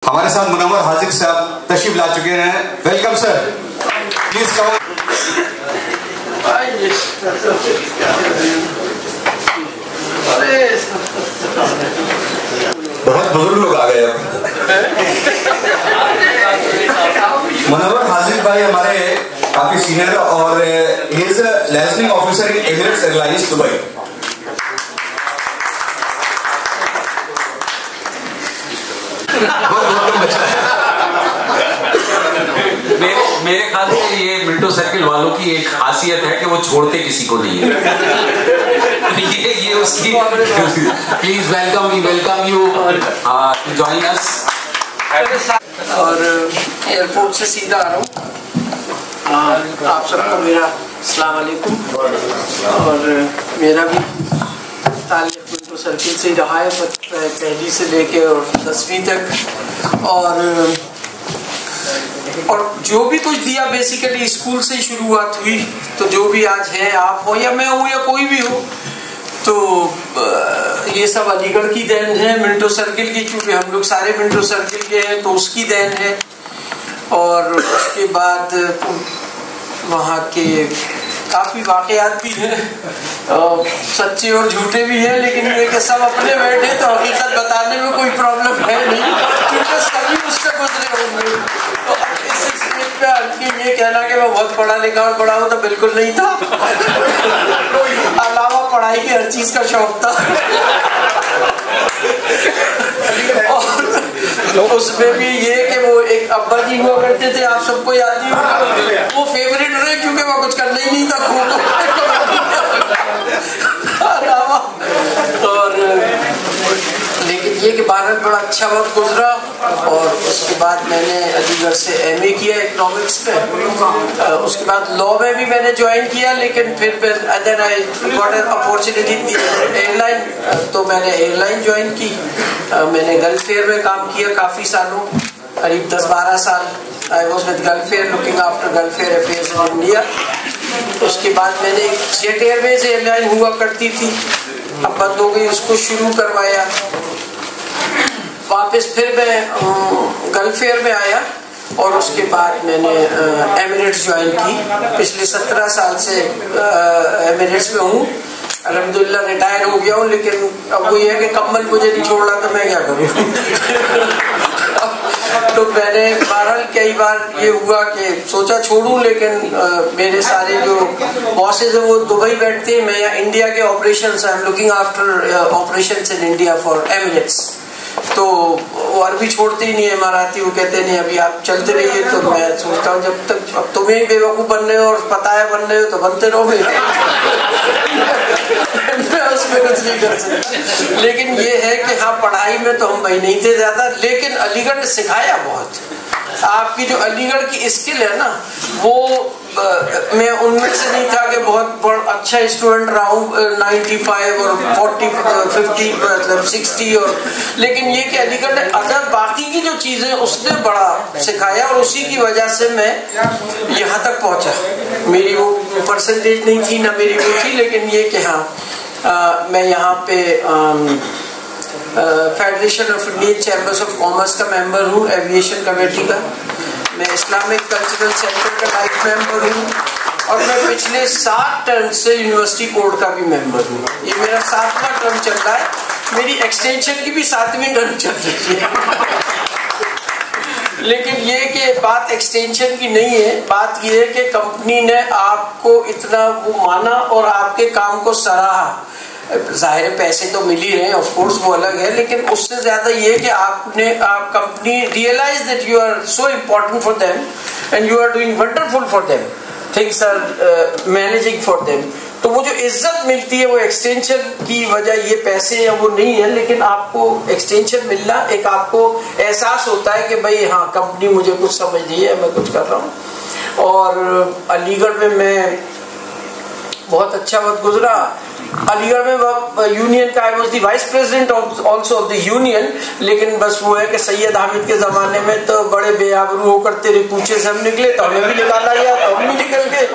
हमारे साथ मुनव्वर हाजिक साहब तशरीफ ला चुके हैं। Welcome sir, please come. बहुत बुजुर्ग लोग आ गए अब। मुनव्वर हाजिक भाई हमारे काफी सीनियर और he is licensing officer in Emirates airlines Dubai. मेरे ख्याल से ये मिंटो सर्किल वालों की एक खासियत है कि वो छोड़ते किसी को नहीं है। ये उसकी। Please welcome you to join us. और एयरपोर्ट से सीधा आ रहा हूँ। आप सबको मेरा अस्सलाम वालेकुम। और मेरा भी ताल्लुक मिंटो सर्किल से रहा है, पहली से लेके और 10वीं तक। और जो भी कुछ दिया बेसिकली स्कूल से ही शुरुआत हुई। तो जो भी आज है, आप हो या मैं हूँ या कोई भी हो, तो ये सब अलीगढ़ की देन है, मिंटो सर्किल की, क्योंकि हम लोग सारे मिंटो सर्किल के हैं तो उसकी देन है। और उसके बाद वहाँ के काफ़ी वाक़यात भी हैं, सच्चे और झूठे भी हैं, लेकिन ये कि सब अपने बैठे तो हकीकत बताने में कोई प्रॉब्लम है नहीं, क्योंकि सभी उससे गुजरे होंगे। तो इस स्टेज पे आके ये कहना कि मैं बहुत पढ़ा लिखा और पढ़ा हूँ तो बिल्कुल नहीं था। अलावा पढ़ाई की हर चीज़ का शौक था। और उसमें भी ये कि वो एक अब्बा जी हुआ करते थे, आप सबको याद ही होगा, वो फेवरेट रहे क्योंकि वो कुछ करना ही नहीं था और लेकिन ये कि भारत बड़ा अच्छा वक्त गुजरा। और उसके बाद मैंने अलीगढ़ से MA किया इकोनॉमिक्स में। उसके बाद लॉ में भी मैंने ज्वाइन किया, लेकिन फिर then I got an opportunity airline, तो मैंने एयरलाइन ज्वाइन की। मैंने गल्फ एयर में काम किया काफ़ी सालों, करीब 10-12 साल। I was with gulf air looking after gulf air affairs in India. उसके बाद मैंने जेट एयरवेज एयरलाइन हुआ करती थी, अब बंद हो गई, उसको शुरू करवाया। वापस फिर मैं गल्फ एयर में आया और उसके बाद मैंने एमिरेट्स ज्वाइन की। पिछले 17 साल से एमिरेट्स में हूँ। अल्हम्दुलिल्लाह रिटायर हो गया हूँ, लेकिन अब वो ये है कि कम्बल मुझे नहीं छोड़ रहा तो मैं क्या करूँ। तो मैंने बहरहाल कई बार ये हुआ कि सोचा छोड़ूं, लेकिन मेरे सारे जो बॉसेज हैं वो दुबई बैठते हैं, मैं यहाँ इंडिया के operations, I am looking after operations in India for Emirates. तो वो अरबी छोड़ते ही नहीं है इमाराती, वो कहते नहीं अभी आप चलते रहिए। तो मैं सोचता हूँ जब तक अब तुम्हें ही बेवकूफ़ बनने हो और पता है बनने हो तो बनते रहो। मैं उसमें कुछ नहीं कर सकता। लेकिन ये है कि हाँ, पढ़ाई में तो हम भाई नहीं थे ज़्यादा, लेकिन अलीगढ़ ने सिखाया बहुत। आपकी जो अलीगढ़ की स्किल है ना, वो मैं उनमें से नहीं था कि बहुत अच्छा स्टूडेंट रहा हूँ 95 और 40 50 मतलब 60 और, लेकिन ये कि अलीगढ़ ने अदर बाकी की जो चीज़ें उसने बड़ा सिखाया और उसी की वजह से मैं यहाँ तक पहुँचा। मेरी वो परसेंटेज नहीं थी ना मेरी वो थी, लेकिन ये कि हाँ मैं यहाँ पे federation of Indian chambers of commerce का मेंबर हूँ, एविएशन कमेटी का। मैं इस्लामिक कल्चरल सेंटर का लाइफ मेंबर हूँ और मैं पिछले 7 टर्म से यूनिवर्सिटी बोर्ड का भी मेंबर हूँ। ये मेरा 7वां टर्म चल रहा है, मेरी एक्सटेंशन की भी 7वीं टर्म चल रही है। लेकिन ये कि बात एक्सटेंशन की नहीं है, बात ये है कि कंपनी ने आपको इतना वो माना और आपके काम को सराहा। जाहिर पैसे तो मिल ही रहे हैं, ऑफ कोर्स वो अलग है, लेकिन उससे ज्यादा ये कि आप company realise that you are so important for them and you are doing wonderful for them, things are managing for them. तो वो जो इज्जत मिलती है वो एक्सटेंशन की वजह, ये पैसे या वो नहीं है, लेकिन आपको एक्सटेंशन मिलना एक आपको एहसास होता है कि भाई हाँ, कंपनी मुझे कुछ समझ रही है, मैं कुछ कर रहा हूँ। और अलीगढ़ में मैं बहुत अच्छा वक्त गुजरा। अलीगढ़ में यूनियन का I was the vice president also of the union, लेकिन बस वो है कि सैयद हामिद के जमाने में तो बड़े बेआबरू होकर तेरे पूछे से हम निकले, तो हमें भी निकाला गया, तो हम भी निकल गए।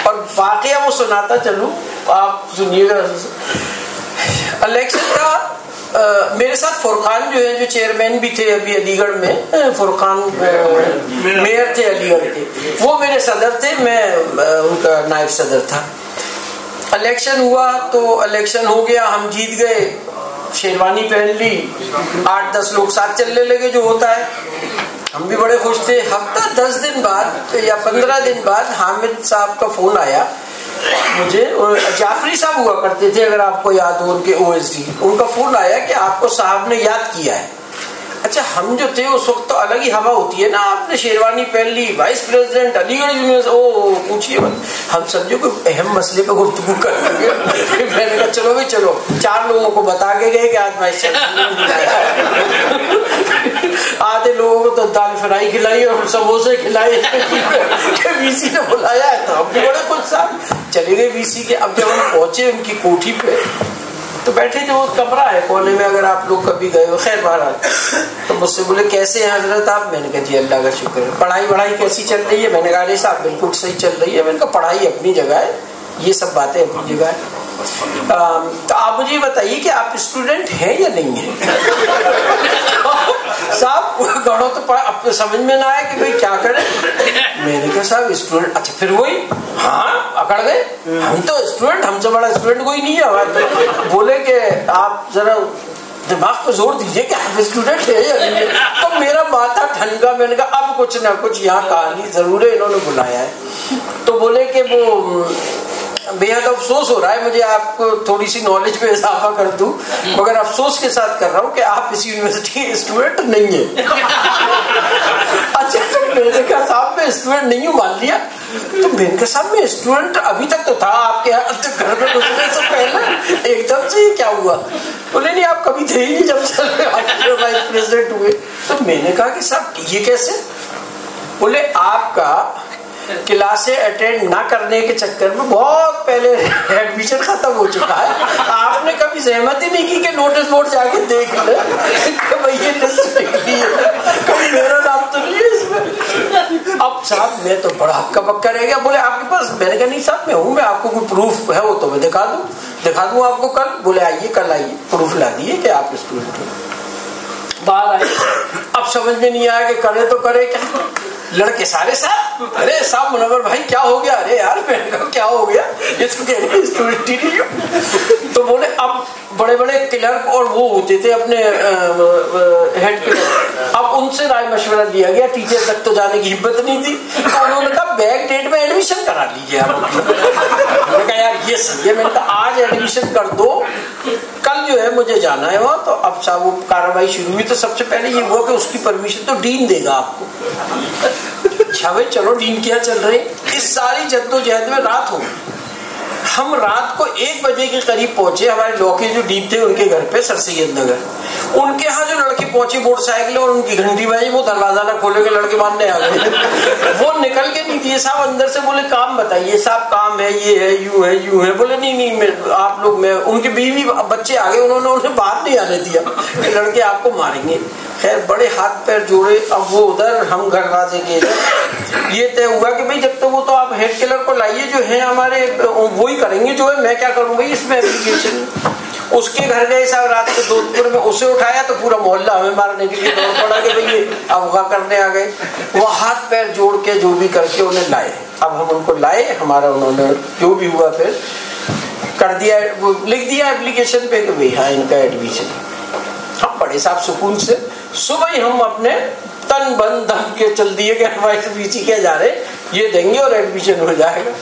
और वाकया वो सुनाता चलूं, आप सुनिएगा। इलेक्शन था मेरे साथ फुरकान जो है, जो चेयरमैन भी थे अभी अलीगढ़ में, फुरकान मेयर थे अलीगढ़ के, वो मेरे सदर थे, मैं उनका नायब सदर था। इलेक्शन हुआ तो इलेक्शन हो गया, हम जीत गए, शेरवानी पहन ली, 8-10 लोग साथ चलने लगे, जो होता है। हम भी बड़े खुश थे। हफ्ता 10 दिन बाद या 15 दिन बाद हामिद साहब का फोन आया मुझे, जाफरी साहब हुआ करते थे अगर आपको याद हो, उनके OSD, उनका फोन आया कि आपको साहब ने याद किया है। अच्छा, हम जो थे उस वक्त तो अलग ही हवा होती है ना, आपने शेरवानी पहन ली, वाइस प्रेसिडेंट अलीगढ़ यूनिवर्सिटी, ओ पूछिए मत, हम समझो कोई अहम मसले पे गुफ्तगू कर लगे। मैंने कहा चलो भाई चलो, 4 लोगों को बता के गए कि आज वाइस आधे लोगों को तो दाल फ्राई खिलाई और समोसे खिलाए VC ने बुलाया है, तो हम भी बड़े खुश साहब चले गए VC के। अब जब हम पहुंचे उनकी कोठी पे तो बैठे थे, वो कमरा है कोने में, अगर आप लोग कभी गए हो, खैर बहरहाल। तो मुझसे बोले कैसे हैं हजरत आप? मैंने कहा जी अल्लाह का शुक्र है। पढ़ाई कैसी चल रही है? मैंने कहा अरे साहब बिल्कुल सही चल रही है। मैंने कहा पढ़ाई अपनी जगह है, ये सब बातें अपनी जगह है। तो आप मुझे बताइए कि आप स्टूडेंट हैं या नहीं है? साहब गढ़ो तो समझ में ना आया कि भाई क्या करें। मैंने कहा साहब स्टूडेंट, अच्छा फिर वही, हाँ अकड़ गए, हम तो स्टूडेंट, हमसे बड़ा स्टूडेंट कोई नहीं है। तो बोले कि आप जरा दिमाग पे जोर दीजिए कि आप स्टूडेंट है या नहीं। तो मेरा माथा ठनका। मैंने कहा अब कुछ ना कुछ यहाँ कहानी जरूर है, इन्होंने बुलाया है। तो बोले कि वो बेहद अफसोस हो रहा है मुझे आपको थोड़ी सी नॉलेज में इजाफा कर दूं, मगर अफसोस के साथ कर रहा हूं कि आप इस यूनिवर्सिटी के स्टूडेंट नहीं है। अच्छा, तो मैंने कहा साहब मैं स्टूडेंट नहीं हूं, मान लिया। तो मैंने कहा साहब मैं स्टूडेंट अभी तक तो था आपके घर में घुसने से पहले, एकदम से क्या हुआ? बोले नहीं आप कभी थे ही नहीं जब से वाइस प्रेसिडेंट हुए। तो मैंने कहा कि साहब ये कैसे? बोले आपका क्लासें अटेंड ना करने के चक्कर में बहुत पहले एडमिशन खत्म हो चुका है, आपने कभी सहमति नहीं की कि नोटिस बोर्ड जाके देख ले कि भाई ये लिस्ट निकली है, कभी मेरा नाम तो नहीं है इसमें। अब साहब मैं तो बड़ा हक्का बक्का रह गया। बोले आपके पास? मैंने कहा नहीं साहब मैं हूँ, मैं आपको कोई प्रूफ है वो तो मैं दिखा दूँ आपको कल। बोले आइए कल आइए, प्रूफ ला दिए कि आप स्टूडेंट हो। बाहर आए, अब समझ में नहीं आया कि करे तो करे क्या। लड़के सारे साहब, अरे साहब मुनव्वर भाई क्या हो गया? अरे यार मैंने कहा क्या हो गया, ये तो कह रहे स्टूडेंट ही नहीं हो। तो बोले अब बड़े बड़े क्लर्क और वो होते थे अपने हेड क्लर्क, अब उनसे राय मशवरा दिया गया, टीचर तक तो जाने की हिम्मत नहीं थी। तो उन्होंने कहा बैक डेट में एडमिशन करा लीजिए आप। मैंने कहा यार ये सही है। मैंने कहा आज एडमिशन कर दो, कल जो है मुझे जाना है वहाँ। तो अब साहब वो कार्रवाई शुरू हुई। तो सबसे पहले ये हुआ कि उसकी परमिशन तो डीन देगा आपको। अच्छा भाई चलो, डीन क्या चल रहे। इस सारी जद्दोजहद में रात हो, हम रात को 1 बजे के करीब पहुंचे। हमारे लॉ के जो डीन थे उनके घर पे सर सैयद नगर, उनके यहाँ जो लड़के पहुंचे मोटरसाइकिल और उनकी घंटी बजी, वो दरवाजा ना खोले के लड़के मारने आ गए। वो निकल के नहीं दिए साहब अंदर से। बोले काम बताइए साहब, काम है ये है यूं है यूं है। बोले नहीं आप लोग, मैं उनके बीवी बच्चे आ गए, उन्होंने उन्हें बाहर नहीं आने दिया कि लड़के आपको मारेंगे। खैर बड़े हाथ पैर जोड़े, अब वो उधर हम दरवाजे के इधर। ये तय हुआ कि भाई जब तक वो तो आप हेड क्लर्क को लाइए, जो है हमारे वो ही करेंगे, जो है मैं क्या करूँ भाई इसमें एप्लीकेशन। उसके घर गए साहब रात को जोधपुर में, उसे उठाया तो पूरा मोहल्ला हमें मारने के लिए दौड़ पड़ा कि भाई ये अफवाह करने आ गए। वो हाथ पैर जोड़ के जो भी करके उन्हें लाए। अब हम उनको लाए, हमारा उन्होंने जो भी हुआ फिर कर दिया, वो लिख दिया एप्लीकेशन पे कि भाई हाँ इनका एडमिशन। हम बड़े साहब सुकून से सुबह ही हम अपने तन बन धम के चल दिए कि हमारे VC क्या जा रहे, ये देंगे और एडमिशन हो जाएगा।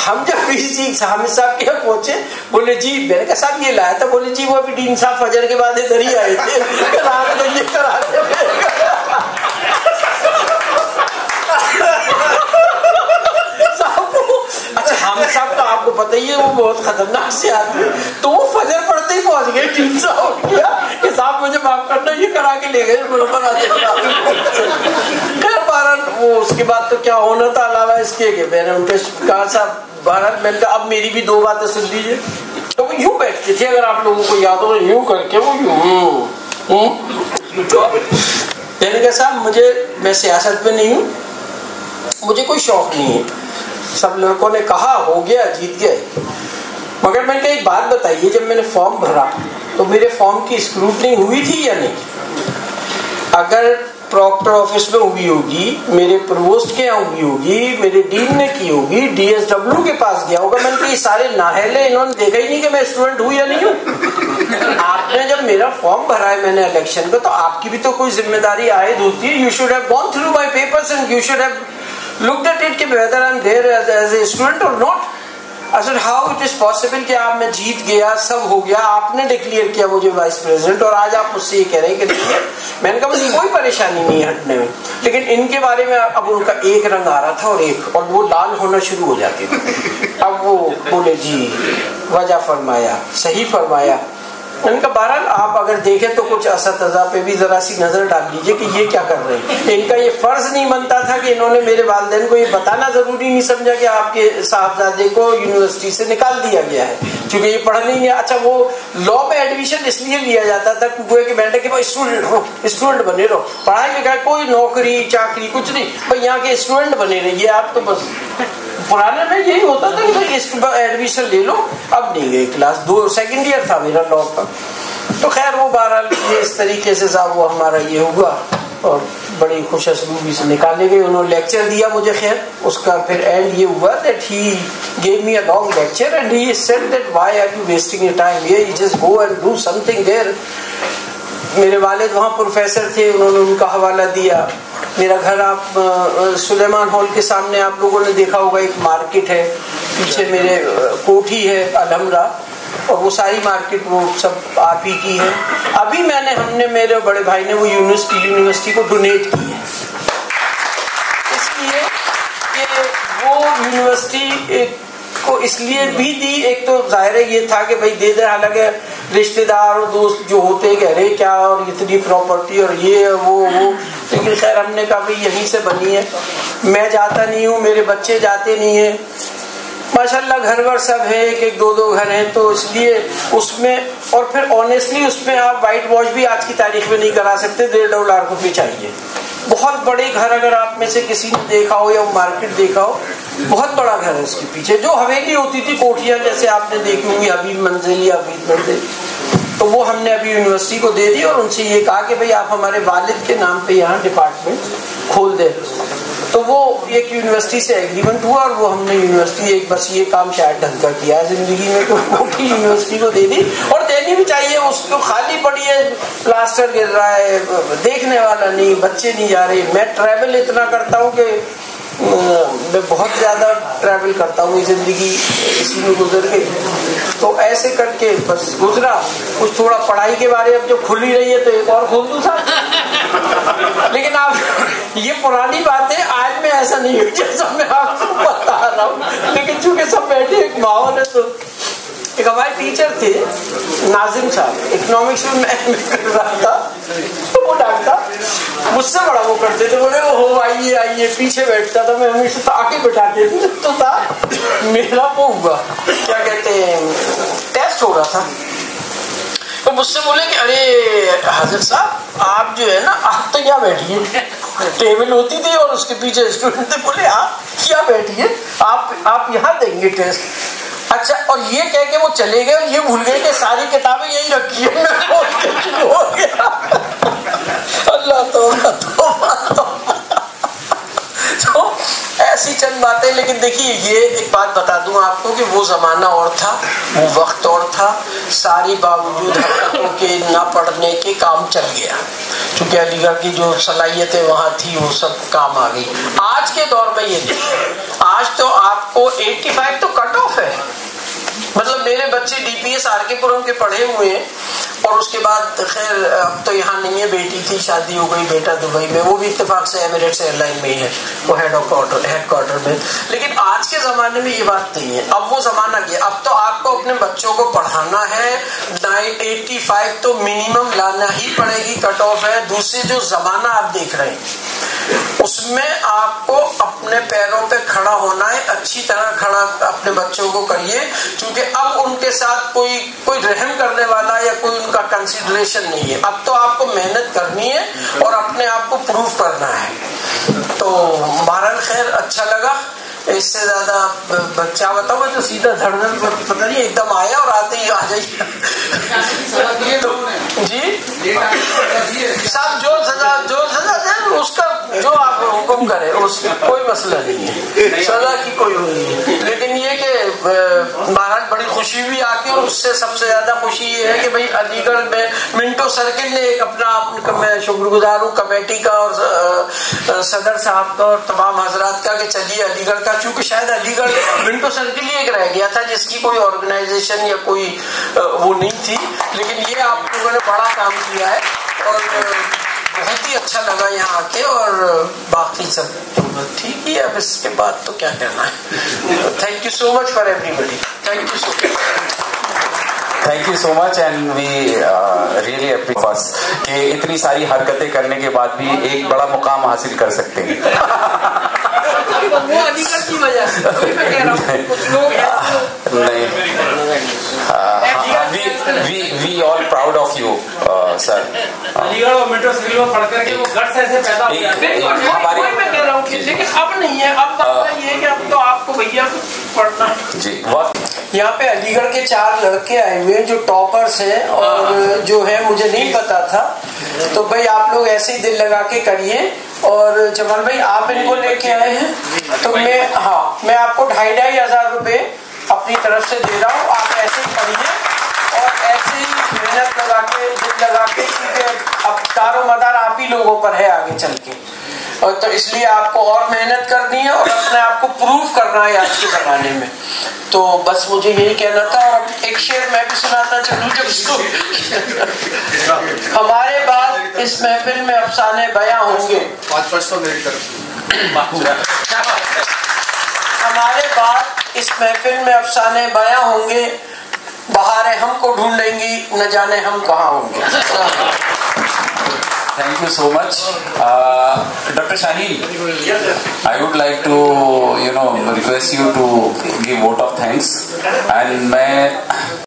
हम जब VC हामिद साहब के यहाँ पहुंचे, बोले जी, मैंने कहा साहब ये लाया था। बोले जी वो अभी डीन साहब फजर के बाद इधर ही आए थे, रात में ये कराते। अच्छा हामिद साहब का आपको पता ही है वो बहुत खतरनाक से आदमी, तो वो फजर पड़ते ही पहुंच गए। डीन साहब किया कि साहब मुझे माफ करना, ये करा के ले गए। वो उसके बाद तो क्या होना था अलावा इसके कि मैंने उनके कहा साहब भारत, मैंने कहा अब मेरी भी 2 बातें सुन लीजिए। तो वो यूं बैठते थे, अगर आप लोगों को याद हो, यूं करके वो यूं। तो मैंने कहा साहब मैं सियासत में नहीं हूँ, मुझे कोई शौक नहीं है। सब लड़कों ने कहा हो गया जीत गए, मगर मैंने कहा एक बात बताइए, जब मैंने फॉर्म भरा तो मेरे फॉर्म की स्क्रूटनी हुई थी या नहीं? अगर प्रॉक्टर ऑफिस में हुई होगी, मेरे प्रोवोस्ट के यहाँ हुई होगी, मेरे डीन ने की होगी, DSW के पास गया होगा, मैंने कहा ये सारे नाहेले इन्होंने देखा ही नहीं कि मैं स्टूडेंट हूँ या नहीं हूँ। आपने जब मेरा फॉर्म भरा है मैंने इलेक्शन का, तो आपकी भी तो कोई जिम्मेदारी आयद होती है। You should have gone through my papers and you should have looked at it कि whether I am there as a student और not. I said, how it is possible कि आप मैं जीत गया, सब हो गया, आपने डिक्लेयर किया मुझे वाइस प्रेसिडेंट और आज आप मुझसे ये कह रहे हैं कि नहीं। मैंने कहा मुझे कोई परेशानी नहीं है हटने में, लेकिन इनके बारे में अब उनका एक रंग आ रहा था और वो लाल होना शुरू हो जाती थी। अब वो बोले जी वजह फरमाया, सही फरमाया। मैंने कहा बहरहाल आप अगर देखें तो कुछ असतज़ा पे भी जरा सी नजर डाल लीजिए कि ये क्या कर रहे हैं। इनका ये फर्ज नहीं बनता था कि इन्होंने मेरे वालिदैन को ये बताना जरूरी नहीं समझा कि आपके साहबजादे को यूनिवर्सिटी से निकाल दिया गया है क्योंकि ये पढ़ नहीं है। अच्छा, वो लॉ में एडमिशन इसलिए लिया जाता था क्योंकि बेटा कि भाई स्टूडेंट हो, स्टूडेंट बने रहो, पढ़ाई लिखाई कोई नौकरी चाकरी कुछ नहीं, भाई यहाँ के स्टूडेंट बने रहिए आप। तो बस पुराने में यही होता था कि भाई एडमिशन ले लो। अब नहीं गए क्लास 2 सेकंड ईयर था मेरा लॉ का। तो खैर वो बहरहाल ये इस तरीके से साहब वो हमारा ये हुआ और बड़ी खुशअस्लूबी से निकाले गए। उन्होंने लेक्चर दिया मुझे, खैर उसका फिर एंड ये हुआ that he gave me a long lecture and he said that why are you wasting your time here, you just go and do something there. मेरे वालिद वहाँ प्रोफेसर थे, उन्होंने उनका हवाला दिया। मेरा घर आप सुलेमान हॉल के सामने आप लोगों ने देखा होगा, एक मार्केट है, पीछे मेरे कोठी है अलहमरा, और वो सारी मार्केट वो सब आप ही की है। अभी हमने मेरे बड़े भाई ने वो यूनिवर्सिटी को डोनेट की है, इसलिए कि वो यूनिवर्सिटी को इसलिए भी दी। एक तो जाहिर है ये था कि भाई दे दे, हालांकि रिश्तेदार और दोस्त जो होते कह रहे क्या और इतनी प्रॉपर्टी और ये वो, लेकिन खैर हमने कहा भाई यहीं से बनी है। मैं जाता नहीं हूँ, मेरे बच्चे जाते नहीं है, माशाल्लाह घर वर सब है, एक 2 घर हैं, तो इसलिए उसमें और फिर ऑनेस्टली उसमें आप वाइट वॉश भी आज की तारीख में नहीं करा सकते। $1.5 चाहिए। बहुत बड़े घर अगर आप में से किसी ने देखा हो या मार्केट देखा हो, बहुत बड़ा घर है उसके पीछे, जो हवेली होती थी कोठियां जैसे आपने देखी होंगी हबीब मंजिल या हबीब मंजिल, तो वो हमने अभी यूनिवर्सिटी को दे दी और उनसे ये कहा कि भाई आप हमारे वालिद के नाम पे यहाँ डिपार्टमेंट खोल दें। तो वो एक यूनिवर्सिटी से एग्रीमेंट हुआ और वो हमने यूनिवर्सिटी एक बस ये काम शायद ढंग का किया जिंदगी में, तो कोठी यूनिवर्सिटी को दे दी और देनी भी चाहिए। उसको खाली पड़ी है, प्लास्टर गिर रहा है, देखने वाला नहीं, बच्चे नहीं जा रहे। मैं ट्रैवल इतना करता हूँ कि मैं बहुत ज्यादा ट्रैवल करता हूँ, जिंदगी इसी में गुजर गई। तो ऐसे करके बस गुजरा। कुछ थोड़ा पढ़ाई के बारे में जब खुल ही रही है तो एक और खोल दूँ साहब। लेकिन आप ये पुरानी बात है, आज में ऐसा नहीं है जैसा मैं आपको बता रहा हूँ, लेकिन चूंकि सब बैठे एक माहौल है। तो एक हमारे टीचर थे नाजिम साहब, इकोनॉमिक्स में मैं कर रहा था, तो वो डांटता मुझसे बड़ा वो करते थे, बोले हो आइए आइए, पीछे बैठता था, मैं हमेशा तो आगे बैठाते थे। तो था मेरा वो हुआ क्या कहते हैं टेस्ट हो रहा था, तो मुझसे बोले कि अरे हाजिर साहब आप जो है ना आप तो यहाँ बैठिए। टेबल होती थी और उसके पीछे स्टूडेंट थे, बोले आप क्या बैठिए, आप यहाँ देंगे टेस्ट। अच्छा, और ये कह के वो चले गए और ये भूल गए कि सारी किताबें यही रखी है। मैं बोल के शुरू हो गया, अल्लाह तो ऐसी चंद बातें। लेकिन देखिए ये एक बात बता दूं आपको कि वो जमाना और था, वो वक्त और था, सारी बावजूद हरकतों के ना पढ़ने के काम चल गया, क्योंकि अलीगढ़ की जो सलाहियतें वहां थी वो सब काम आ गई। आज के दौर में ये देखिए, आज तो आपको 85 तो कट ऑफ है। मतलब मेरे बच्चे DPS RK-पुरम के पढ़े हुए हैं और उसके बाद खैर अब तो यहाँ नहीं है, बेटी की शादी हो गई, बेटा दुबई में, वो भी इत्तेफाक से एमिरेट्स एयरलाइन में ही है, वो हेडक्वार्टर में। लेकिन आज के जमाने में ये बात नहीं है, अब वो जमाना गया। अब तो आपको अपने बच्चों को पढ़ाना है, 85 तो मिनिमम लाना ही पड़ेगी, कट ऑफ है। दूसरे जो जमाना आप देख रहे हैं उसमें आपको अपने पैरों पे खड़ा होना है, अच्छी तरह खड़ा अपने बच्चों को करिए, क्योंकि अब उनके साथ कोई रहम करने वाला या कोई उनका कंसिडरेशन नहीं है। अब तो आपको मेहनत करनी है और अपने आप को प्रूव करना है। तो बहरहाल खैर अच्छा लगा इससे ज्यादा बच्चा बताओ, मैं तो सीधा धड़धड़ पता नहीं एकदम आया और आते ही आ जाइए जी साहब। जो सजा दे उसका जो आप हुक्म करे, उसका कोई मसला नहीं है, सजा की कोई वो नहीं है। लेकिन ये कि महाराज बड़ी खुशी भी आती है, और उससे सबसे ज्यादा खुशी ये है कि भाई अलीगढ़ में मिंटो सर्किल ने एक अपना, मैं शुक्रगुजार हूँ कमेटी का और सदर साहब का और तमाम हजरात का कि चलिए अलीगढ़ का, चूंकि शायद अलीगढ़ मिंटो सर्किल ही एक रह गया था जिसकी कोई ऑर्गेनाइजेशन या कोई वो नहीं थी, लेकिन ये आप लोगों ने बड़ा काम किया है और बहुत ही अच्छा लगा यहाँ आके। और बाकी सब ठीक ही है, अब इसके बाद तो क्या कहना है। Thank you so much for everybody, thank you so much. Thank you so much and we really appreciate कि इतनी सारी हरकतें करने के बाद भी एक बड़ा मुकाम हासिल कर सकते हैं। वो अलीगढ़ की वजह से मैं कह रहा हूँ, कुछ लोग नहीं, we all proud of you sir. Aligarh और मेट्रो सिटी में पढ़ करके वो गट्स ऐसे पैदा हो गया हमारी, मैं कह रहा हूँ, लेकिन अब नहीं है। अब ये है कि अब तो आपको भैया पढ़ना जी। यहाँ पे अलीगढ़ के 4 लड़के आए हुए जो टॉपर्स हैं और जो है मुझे नहीं पता था, तो भाई आप लोग ऐसे ही दिल लगा के करिए। और जमाल भाई आप इनको लेके आए हैं, तो मैं आपको 2,500 रुपए अपनी तरफ से दे रहा हूँ। आप ऐसे ही पढ़िए और ऐसे ही मेहनत लगा के दिल लगा के, क्योंकि अब दारो मदार आप ही लोगों पर है आगे चल के, और तो इसलिए आपको और मेहनत करनी है और अपने आप को प्रूव करना है आज के जमाने में। तो बस मुझे यही कहना था। और एक शेर मैं भी सुनाता चलूं जब इसको हमारे बाद इस महफिल में अफसाने बयां होंगे, 5 तो मेरी तरफ हमारे बाद इस महफिल में अफसाने बयां होंगे, बहारें हमको ढूंढेंगी, न जाने हम कहाँ होंगे। Thank you so much, Dr. Shaheen. I would like to, request you to give vote of thanks, and मैं